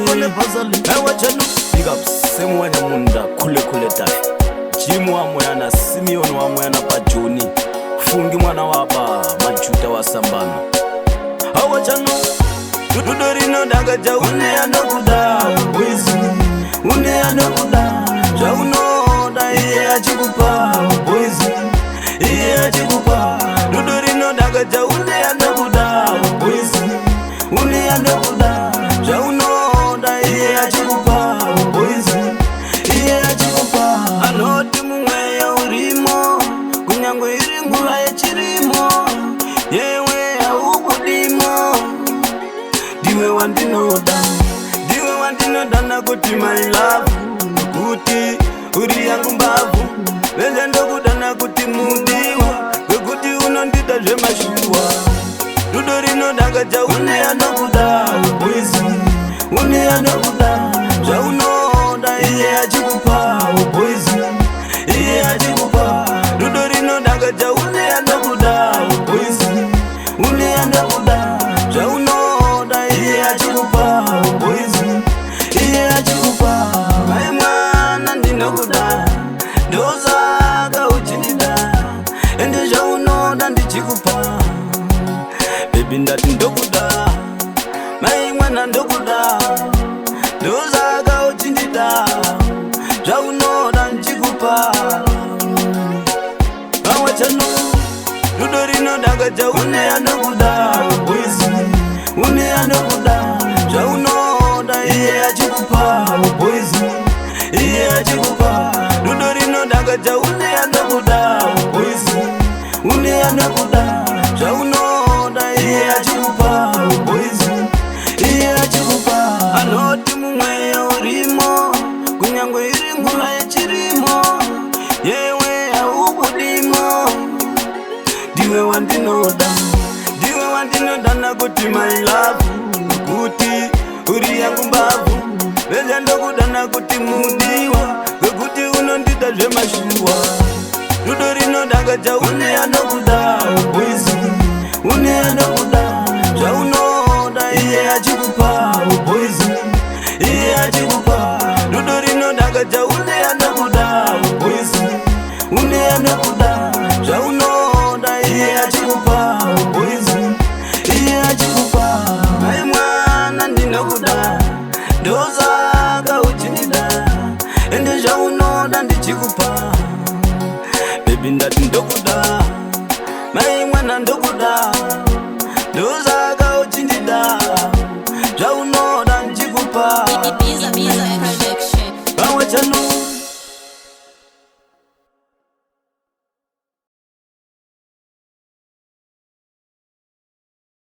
kole bazali ewachanu big up semu wanyamunda kule tafi Jimu wa moyana Simeon wa moyana Pajoni Fungi mwana wapa Majuta wa Sambano Awachanu Dudorino daga jaune ya nokuda Wizi Une ya nokuda Jauno da iye ajikupa Wizi Iye ajikupa Dudorino daga jaune ya nokuda Wizi Une ya nokuda Jauno da iye ajikupa Wizi Iye ajikupa Anoti mungwe ya urimo Kunyango iringura ya chirimo Yewe ya ukudimo Diwe wandinoda na kuti my love Kuti uri yangu mbavu Veze ndokuda na kuti mudiwa Wekuti unondita zvemashuwa Dudorino daga jaune ya nokuda Wizi Une ya nokuda Jaunoda iye ajikupa Wizi Iye ajikupa Dudorino daga jaune ya nokuda Wizi Une ya nokuda Jaunoda iye ajikupa Wizi Iye ajikupa Mai mwana ndinokuda Ndoza kauchinida Ende jaunoda ndichikupa Baby ndati ndokuda Mai mwana ndokuda Ndoza kauchinida Jaunoda ndichikupa Awachanu Dudorino daga jaune ya nokuda Wizi Une ya nokuda Jaunoda iye ajikupa Wizi Iye ajikupa Dudorino daga jaune ya nokuda Wizi Une ya nokuda Jaunoda iye ajikupa Wizi Iye ajikupa Anoti mumwe ya urimo Kunyango iringura ya chirimo Yewe ya ukudimo Diwe wandinoda na kuti my love Kuti uri yangu mbavu Veze ndokuda na kuti mudiwa Wekuti unondita zvemashuwa Dudorino daga jaune ya nokuda Wizi Une ya nokuda Jaunoda iye ajikupa Wizi Iye ajikupa Dudorino daga jaune ya nokuda Wizi Une ya nokuda Jaunoda iye ajikupa Wizi Iye ajikupa Mai mwana ndinokuda Ndoza kauchinida Ende jaunoda ndichikupa Baby ndati ndokuda Mai mwana ndokuda Ndoza kauchinida Jaunoda ndichikupa Awachanu